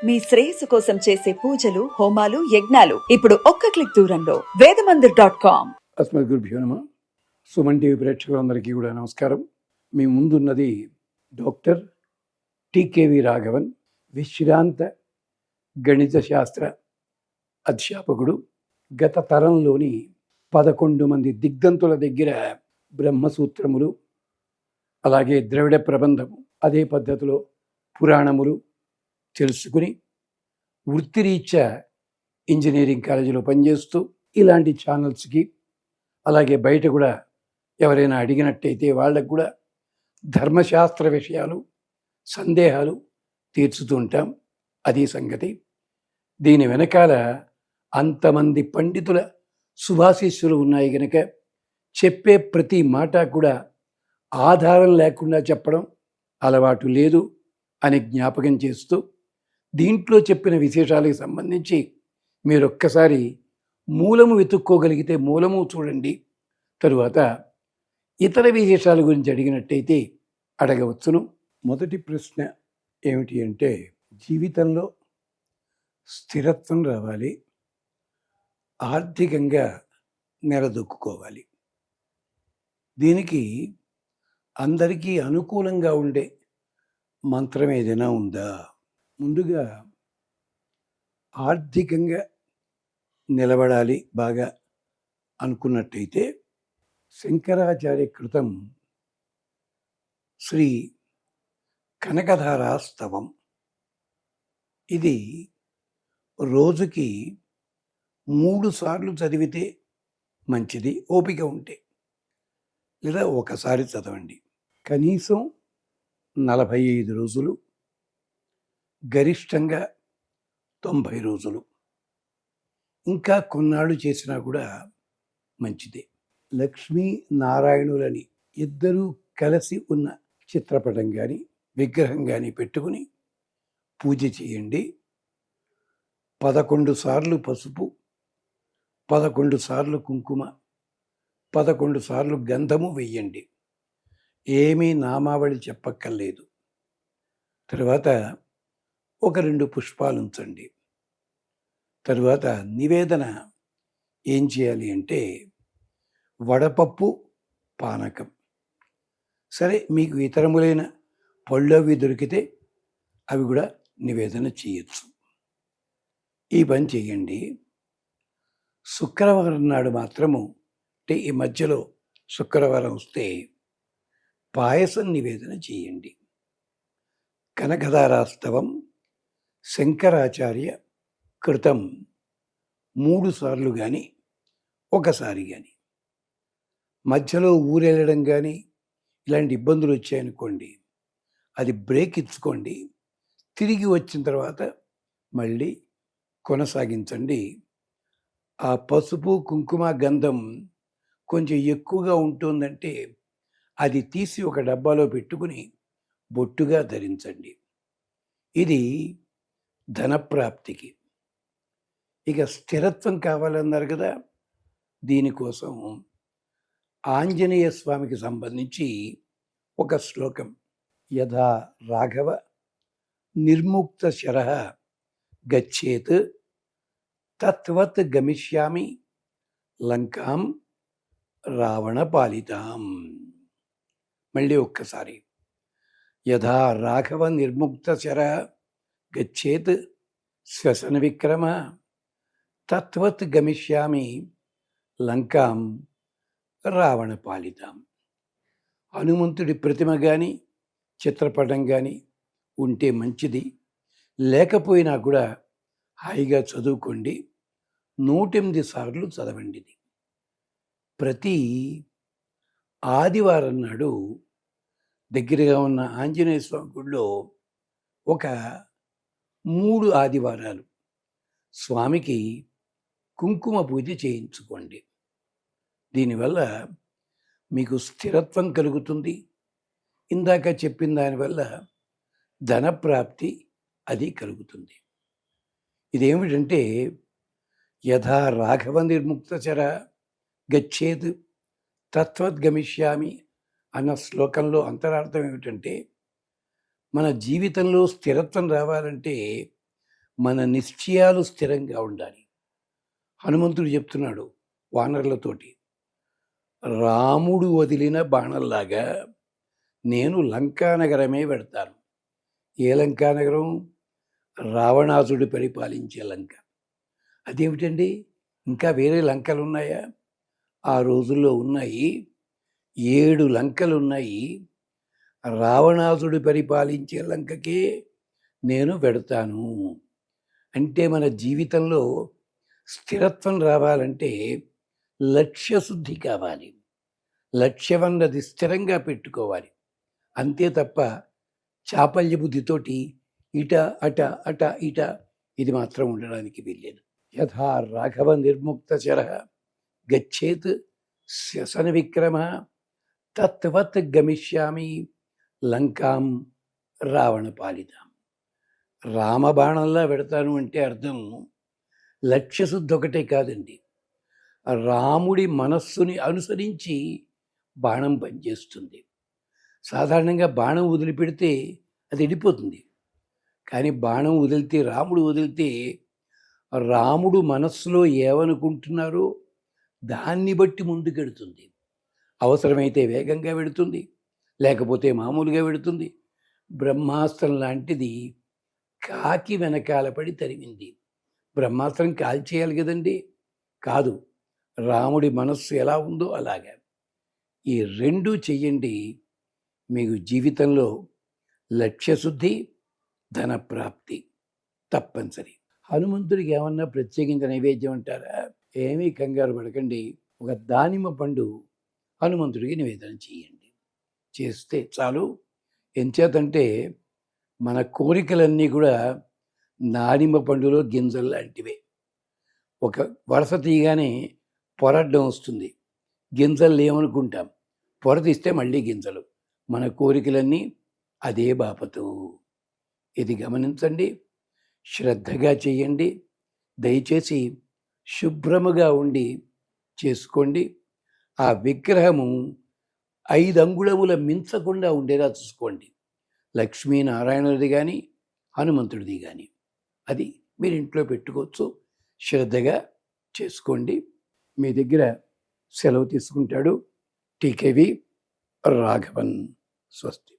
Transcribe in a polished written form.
మీ శ్రేయస్సు కోసం చేసే పూజలు, హోమాలు, యజ్ఞాలు ఇప్పుడు ఒక్క క్లిక్ దూరంలో వేదమందిర్.com. అస్మద్గురుభ్యో నమః. సుమన్ టీవీ ప్రేక్షకులందరికీ కూడా నమస్కారం. మీ ముందున్నది డాక్టర్ టికేవి రాఘవన్, విశ్రాంత గణిత శాస్త్ర అధ్యాపకుడు. గత తరంలోని 11 మంది దిగ్దంతుల దగ్గర బ్రహ్మసూత్రములు, అలాగే ద్రవిడ ప్రబంధము, అదే పద్ధతిలో పురాణములు తెలుసుకుని వృత్తిరీత్యా ఇంజనీరింగ్ కాలేజీలో పనిచేస్తూ ఇలాంటి ఛానల్స్కి, అలాగే బయట కూడా ఎవరైనా అడిగినట్టయితే వాళ్ళకు కూడా ధర్మశాస్త్ర విషయాలు, సందేహాలు తీర్చుతూ ఉంటాం. అది సంగతి. దీని వెనకాల అంతమంది పండితుల శుభాశీస్సులు ఉన్నాయి కనుక చెప్పే ప్రతి మాట కూడా ఆధారం లేకుండా చెప్పడం అలవాటు లేదు అని జ్ఞాపకం చేస్తూ, దీంట్లో చెప్పిన విశేషాలకు సంబంధించి మీరు ఒక్కసారి మూలము వెతుక్కోగలిగితే మూలము చూడండి. తరువాత ఇతర విశేషాల గురించి అడిగినట్టయితే అడగవచ్చును. మొదటి ప్రశ్న ఏమిటి అంటే, జీవితంలో స్థిరత్వం రావాలి, ఆర్థికంగా నిలదొక్కుకోవాలి. దీనికి అందరికీ అనుకూలంగా ఉండే మంత్రం ఏదైనా ఉందా? ముందుగా ఆర్థికంగా నిలబడాలి బాగా అనుకున్నట్టయితే శంకరాచార్య కృతం శ్రీ కనకధారా స్తవం, ఇది రోజుకి 3 సార్లు చదివితే మంచిది, ఓపిక ఉంటే. లేదా ఒకసారి చదవండి. కనీసం 45 రోజులు, గరిష్టంగా 90 రోజులు, ఇంకా కొన్నాళ్ళు చేసినా కూడా మంచిదే. లక్ష్మీ నారాయణులని ఇద్దరూ కలిసి ఉన్న చిత్రపటం కానీ విగ్రహం కానీ పెట్టుకుని పూజ చేయండి. 11 సార్లు పసుపు, 11 సార్లు కుంకుమ, 11 సార్లు గంధము వెయ్యండి. ఏమీ నామావళి చెప్పక్కర్లేదు. తర్వాత ఒక 2 పుష్పాలు ఉంచండి. తరువాత నివేదన ఏం చేయాలి అంటే, వడపప్పు, పానకం, సరే మీకు ఇతరములైన పళ్ళు అవి దొరికితే అవి కూడా నివేదన చేయొచ్చు. ఈ పని చేయండి. శుక్రవారం నాడు మాత్రము, అంటే ఈ మధ్యలో శుక్రవారం వస్తే పాయసం నివేదన చేయండి. కనకధారాస్తవం శంకరాచార్య కృతం 3 సార్లు కానీ ఒకసారి కానీ. మధ్యలో ఊరెళ్ళడం కానీ ఇలాంటి ఇబ్బందులు వచ్చాయనుకోండి, అది బ్రేక్ ఇచ్చుకోండి. తిరిగి వచ్చిన తర్వాత మళ్ళీ కొనసాగించండి. ఆ పసుపు, కుంకుమ, గంధం కొంచెం ఎక్కువగా ఉంటుందంటే అది తీసి ఒక డబ్బాలో పెట్టుకుని బొట్టుగా ధరించండి. ఇది ధనప్రాప్తికి. ఇక స్థిరత్వం కావాలన్నారు కదా, దీనికోసం ఆంజనేయ స్వామికి సంబంధించి ఒక శ్లోకం, యథా రాఘవ నిర్ముక్త శరః గచ్చేత్ తత్వత్ గమిష్యామి లంకాం రావణ పాలితాం. మళ్ళీ ఒక్కసారి, యథా రాఘవ నిర్ముక్త శరః గచ్చేత్ శ్వసన విక్రమ తత్వత్ గమిష్యామి లంకాం రావణ పాలితాం. హనుమంతుడి ప్రతిమ కానీ చిత్రపటం కానీ ఉంటే మంచిది. లేకపోయినా కూడా హాయిగా చదువుకోండి. 108 సార్లు చదవండి. ప్రతి ఆదివారం నాడు దగ్గరగా ఉన్న ఆంజనేయ స్వామి గుడిలో ఒక 3 ఆదివారాలు స్వామికి కుంకుమ పూజ చేయించుకోండి. దీనివల్ల మీకు స్థిరత్వం కలుగుతుంది. ఇందాక చెప్పిన దానివల్ల ధనప్రాప్తి అది కలుగుతుంది. ఇదేమిటంటే, యథా రాఘవ నిర్ముక్తచర గచ్చేత్ తత్వద్గమిష్యామి అన్న శ్లోకంలో అంతరార్థం ఏమిటంటే, మన జీవితంలో స్థిరత్వం రావాలంటే మన నిశ్చయాలు స్థిరంగా ఉండాలి. హనుమంతుడు చెప్తున్నాడు వానరులతోటి, రాముడు వదిలిన బాణంలాగా నేను లంకానగరమే పెడతాను. ఏ లంకానగరం? రావణాసుడు పరిపాలించే లంక. అదేమిటండి, ఇంకా వేరే లంకలు ఉన్నాయా? ఆ రోజుల్లో ఉన్నాయి. 7 లంకలు ఉన్నాయి. రావణాసుడు పరిపాలించే లంకకే నేను పెడతాను. అంటే మన జీవితంలో స్థిరత్వం రావాలంటే లక్ష్యశుద్ధి కావాలి. లక్ష్యం అన్నది స్థిరంగా పెట్టుకోవాలి. అంతే తప్ప చాపల్య బుద్ధితోటి ఇట అట అట ఇట ఇది మాత్రం ఉండడానికి వీల్లేదు. యథా రాఘవ నిర్ముక్తచర గచ్చేత్ శసన విక్రమ తత్వత్ గమిష్యామి లంకాం రావణ పాలితాం. రామబాణంలా పెడతాను అంటే అర్థం లక్ష్యశుద్ధి ఒకటే కాదండి, రాముడి మనస్సుని అనుసరించి బాణం పనిచేస్తుంది. సాధారణంగా బాణం వదిలిపెడితే అది వెళ్ళిపోతుంది. కానీ బాణం వదిలితే, రాముడు వదిలితే, రాముడు మనస్సులో ఏమనుకుంటున్నారో దాన్ని బట్టి ముందుకెడుతుంది. అవసరమైతే వేగంగా వెడుతుంది, లేకపోతే మామూలుగా వెడుతుంది. బ్రహ్మాస్త్రం లాంటిది కాకి వెనకాల పడి తరిమింది. బ్రహ్మాస్త్రం కాల్చేయాలి కదండి, కాదు, రాముడి మనస్సు ఎలా ఉందో అలాగా. ఈ 2 చెయ్యండి, మీకు జీవితంలో లక్ష్యశుద్ధి, ధనప్రాప్తి తప్పనిసరి. హనుమంతుడికి ఏమన్నా ప్రత్యేకించిన నైవేద్యం అంటారా? ఏమీ కంగారు పడకండి. ఒక దానిమ్మ పండు హనుమంతుడికి నివేదన చేయండి. చేస్తే చాలు. ఎంచేతంటే మన కోరికలన్నీ కూడా దానిమ్మ పండులో గింజలు లాంటివే. ఒక వరస తీయగానే పొరడ్డం వస్తుంది, గింజలు ఏమనుకుంటాం, పొర తీస్తే మళ్ళీ గింజలు. మన కోరికలన్నీ అదే బాపతు. ఇది గమనించండి, శ్రద్ధగా చేయండి. దయచేసి శుభ్రముగా ఉండి చేసుకోండి. ఆ విగ్రహము 5 అంగుళముల మించకుండా ఉండేలా చూసుకోండి. లక్ష్మీనారాయణుడిది కానీ హనుమంతుడిది కానీ అది మీరు ఇంట్లో పెట్టుకోవచ్చు. శ్రద్ధగా చేసుకోండి. మీ దగ్గర సెలవు తీసుకుంటాడు టీకేవి రాఘవన్. స్వస్తి.